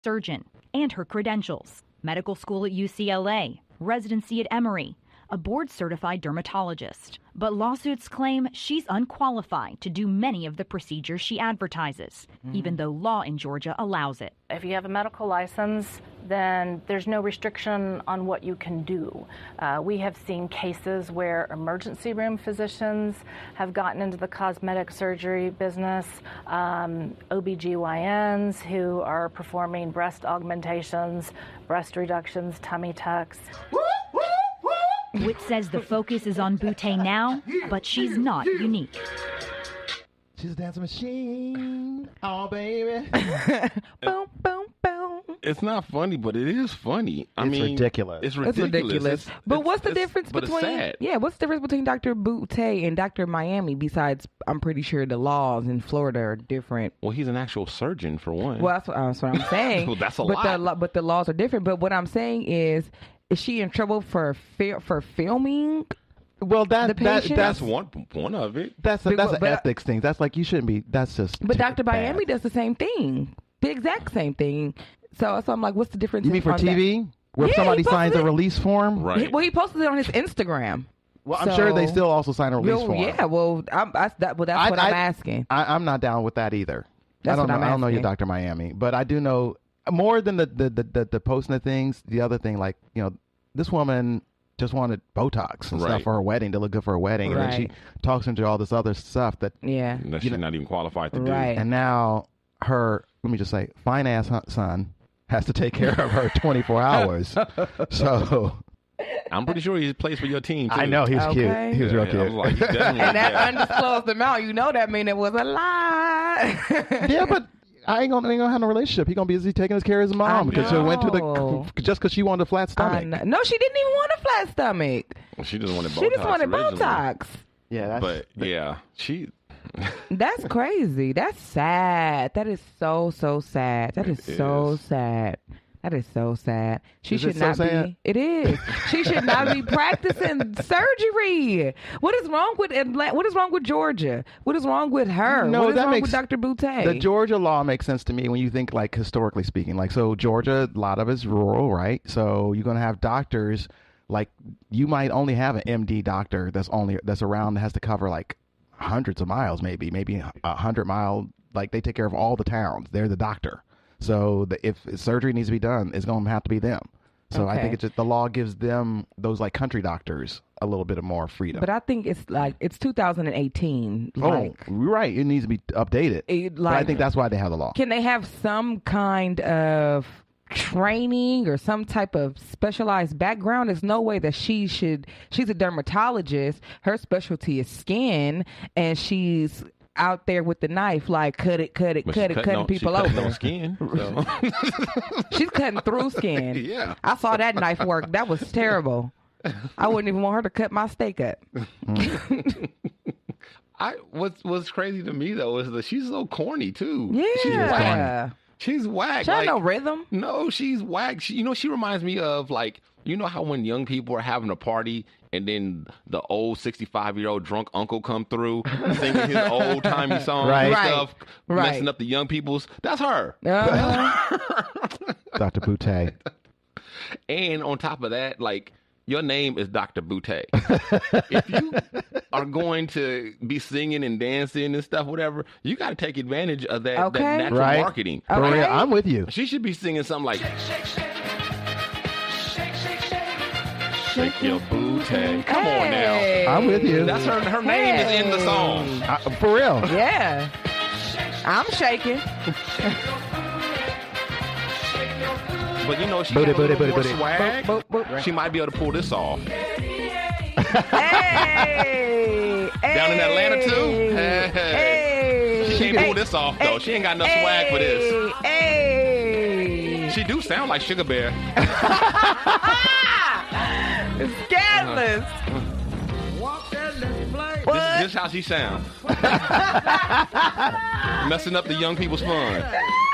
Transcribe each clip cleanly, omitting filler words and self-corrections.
surgeon, and her credentials: medical school at UCLA, residency at Emory, a board-certified dermatologist. But lawsuits claim she's unqualified to do many of the procedures she advertises, even though law in Georgia allows it. If you have a medical license, then there's no restriction on what you can do. We have seen cases where emergency room physicians have gotten into the cosmetic surgery business, OBGYNs who are performing breast augmentations, breast reductions, tummy tucks. Witt says the focus is on Boutte now, but she's not unique. She's a dancing machine. Oh, baby. Boom, boom, boom. It's not funny, but it is funny. I mean, ridiculous. It's ridiculous. But what's the difference but between? It's sad. Yeah, what's the difference between Dr. Boutte and Dr. Miami? Besides, I'm pretty sure the laws in Florida are different. Well, he's an actual surgeon for one. Well, that's what I'm saying. Well, that's a lot. But the laws are different. But what I'm saying is she in trouble for filming? Well, that's one of it. That's an ethics thing. That's like you shouldn't be. That's just. But Dr. Miami does the same thing, the exact same thing. So I'm like, what's the difference? You mean for TV, where somebody signs a release form? Right. He posted it on his Instagram. Well, I'm sure they still also sign a release form. Yeah. Well, that's what I'm asking. I'm not down with that either. That's what I'm asking. I don't know you, Dr. Miami, but I do know more than the posting of things. The other thing, like, you know, this woman just wanted Botox and stuff for her wedding to look good for her wedding, and then she talks into all this other stuff that she's not even qualified to do. And now her, let me just say, fine ass son has to take care of her 24 hours. So I'm pretty sure he plays for your team too. I know, he was cute. He was real cute. I was like, and that undisclosed amount, you know, that mean it was a lie. Yeah, but I ain't gonna have no relationship. He gonna be busy taking care of his mom because she went to just because she wanted a flat stomach. No, she didn't even want a flat stomach. Well, she just wanted Botox. She just wanted Botox. Yeah, she. That's crazy. That's sad. That is so sad. That is so sad. That is so sad. She should not be. It is. She should not be practicing surgery. What is wrong with Atlanta? What is wrong with Georgia? What is wrong with her? No, what is that wrong makes with Dr. Boutte? The Georgia law makes sense to me when you think, like, historically speaking. Like, so Georgia, a lot of it's rural, right? So you're gonna have doctors, like, you might only have an MD doctor that's around that has to cover like hundreds of miles, maybe 100-mile. Like, they take care of all the towns. They're the doctor. So if surgery needs to be done, it's going to have to be them. So I think it's just the law gives them, those like country doctors, a little bit of more freedom. But I think it's 2018. You're right. It needs to be updated. But I think that's why they have the law. Can they have some kind of training or some type of specialized background? There's no way that she's a dermatologist. Her specialty is skin, and she's out there with the knife, like cutting people open. Skin, so. She's cutting through skin. Yeah, I saw that knife work. That was terrible. I wouldn't even want her to cut my steak up. What's crazy to me though is that she's so corny too. Yeah, she's whack. She had no rhythm. No, she's whack. She reminds me of, like, you know how when young people are having a party and then the old 65-year-old drunk uncle come through singing his old-timey songs and stuff, messing up the young people's? That's her. Dr. Boutte. And on top of that, like, your name is Dr. Boutte. If you are going to be singing and dancing and stuff, whatever, you got to take advantage of that natural marketing. For real, I'm with you. She should be singing something like, shake your booty. Come on now. I'm with you. That's her name is in the song. For real. Yeah. I'm shaking. But you know, she got a little more swag. She might be able to pull this off. Hey! Down in Atlanta too? Hey! She can't pull this off though. She ain't got enough swag for this. Hey! She do sound like Sugar Bear. Scandalous. This is how she sounds. Messing up the young people's fun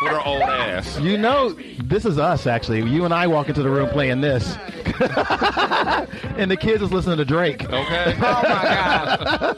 with her old ass. You know, this is us, actually. You and I walk into the room playing this. And the kids is listening to Drake. Okay. Oh, my God.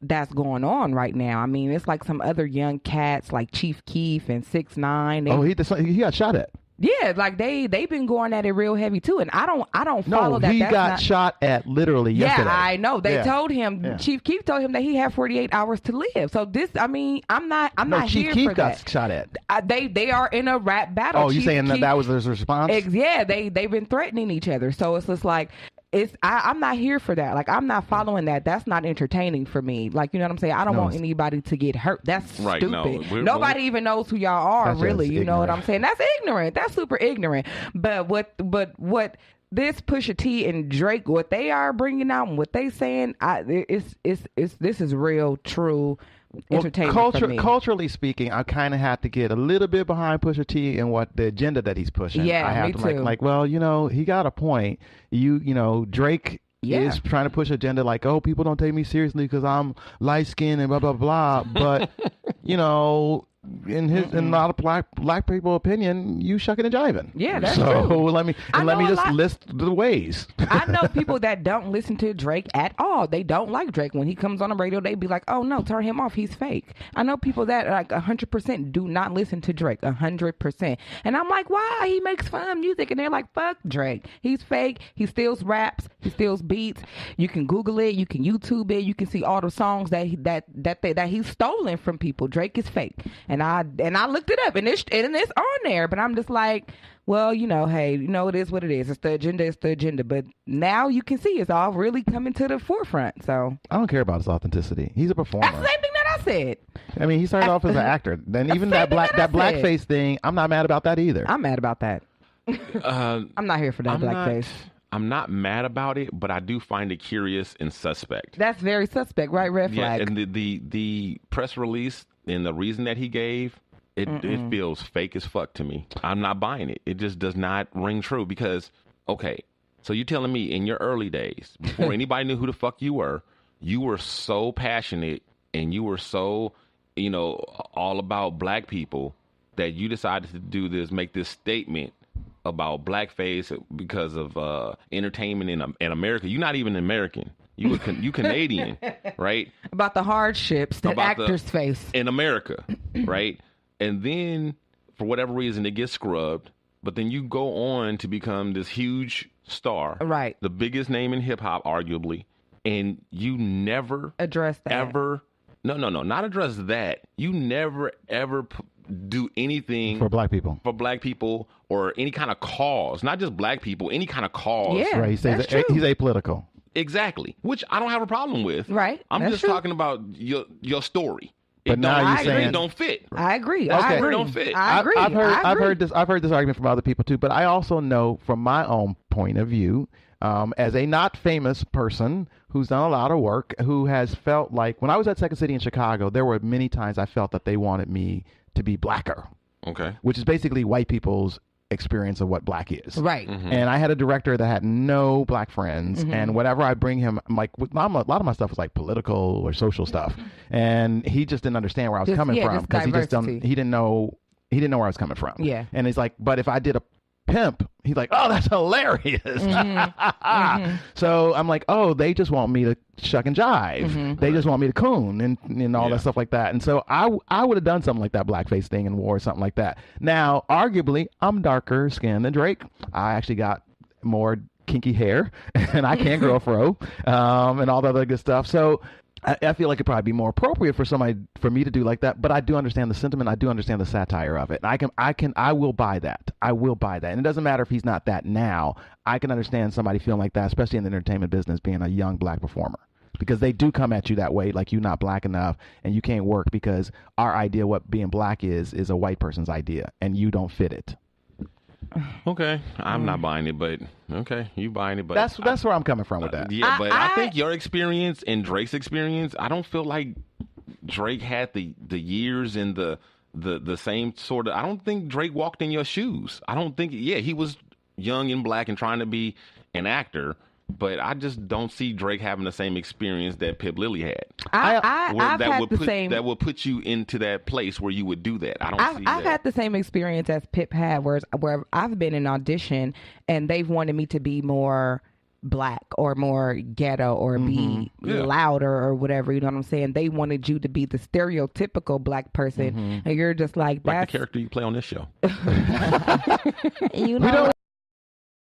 that's going on right now. I mean, it's like some other young cats like Chief Keef and 6ix9ine. Oh, he got shot at. Yeah, like they've been going at it real heavy too, and I don't follow that. No, he That's got not... shot at literally yesterday. Yeah, I know. They told him, Chief Keef told him that he had 48 hours to live. So this, I mean, I'm not Chief here Keef for got that. shot at. They are in a rap battle. Oh, you saying that was his response? Yeah, they've been threatening each other. So it's just like. I'm not here for that. Like, I'm not following that. That's not entertaining for me. Like, you know what I'm saying? I don't want anybody to get hurt. That's stupid. No, nobody even knows who y'all are, really. You know what I'm saying? That's ignorant. That's super ignorant. But what this Pusha T and Drake, what they are bringing out and what they saying, this is real, true entertainment for me. Culturally speaking, I kind of have to get a little bit behind Pusha T and what the agenda that he's pushing. Yeah, I have me to too. like, well, you know, he got a point. You know, Drake is trying to push agenda like, oh, people don't take me seriously because I'm light skinned and blah blah blah. But you know, in a lot of black people opinion, you shucking and jiving. Yeah, that's so true. let me just list the ways. I know people that don't listen to Drake at all. They don't like Drake. When he comes on the radio, they be like, oh no, turn him off, he's fake. I know people that like 100% do not listen to Drake, 100%. And I'm like, why? He makes fun music. And they're like, fuck Drake, he's fake. He steals raps, he steals beats. You can Google it, you can YouTube it, you can see all the songs that he's stolen from people. Drake is fake. And I looked it up, and it's on there, but I'm just like, well, you know, hey, you know, it is what it is. It's the agenda. But now you can see it's all really coming to the forefront. So I don't care about his authenticity. He's a performer. That's the same thing that I said. I mean, he started off as an actor. Then even that blackface thing, I'm not mad about that either. I'm mad about that. I'm not here for that blackface. I'm not mad about it, but I do find it curious and suspect. That's very suspect, right? Red flag. Yeah, and the press release and the reason that he gave, it feels fake as fuck to me. I'm not buying it. It just does not ring true because, okay, so you're telling me in your early days, before anybody knew who the fuck you were so passionate and you were so, you know, all about black people that you decided to do this, make this statement about blackface because of entertainment in America. You're not even American. You Canadian, right? About the hardships that actors face in America, right? And then for whatever reason it gets scrubbed, but then you go on to become this huge star, right? The biggest name in hip hop, arguably, and you never address that. Ever? No, not address that. You never ever do anything for black people, or any kind of cause, not just black people, any kind of cause. Yeah, right. He's apolitical. Exactly, which I don't have a problem with. Right. I'm just talking about your story. But now you're saying it don't fit. I agree. Okay. I agree. It don't fit. I agree. I've heard this argument from other people too. But I also know from my own point of view, as a not famous person who's done a lot of work, who has felt like when I was at Second City in Chicago, there were many times I felt that they wanted me to be blacker. Okay. Which is basically white people's experience of what black is. Right. Mm-hmm. And I had a director that had no black friends, and whatever I bring him, I'm like, a lot of my stuff was like political or social stuff, and he just didn't understand where I was coming from because he didn't know where I was coming from. Yeah. And he's like, but if I did a pimp, he's like, oh, that's hilarious. So I'm like, oh, they just want me to shuck and jive. They just want me to coon and all that stuff like that. And so I would have done something like that blackface thing and wore something like that. Now, arguably, I'm darker skinned than Drake. I actually got more kinky hair and I can grow a fro and all the other good stuff. So I feel like it'd probably be more appropriate for me to do like that, but I do understand the sentiment. I do understand the satire of it. I will buy that. I will buy that. And it doesn't matter if he's not that now. I can understand somebody feeling like that, especially in the entertainment business, being a young black performer, because they do come at you that way, like you're not black enough and you can't work because our idea of what being black is a white person's idea and you don't fit it. Okay, I'm not buying it, but okay, you buying it, but that's where I'm coming from with that. Yeah, but I think your experience and Drake's experience, I don't feel like Drake had the years and the same sort of. I don't think Drake walked in your shoes. I don't think. Yeah, he was young and black and trying to be an actor. But I just don't see Drake having the same experience that Pip Lily had. That would put you into that place where you would do that. I've had the same experience as Pip had, where I've been in audition and they've wanted me to be more black or more ghetto or be louder or whatever, you know what I'm saying? They wanted you to be the stereotypical black person, and you're just like, that's the character you play on this show. You know,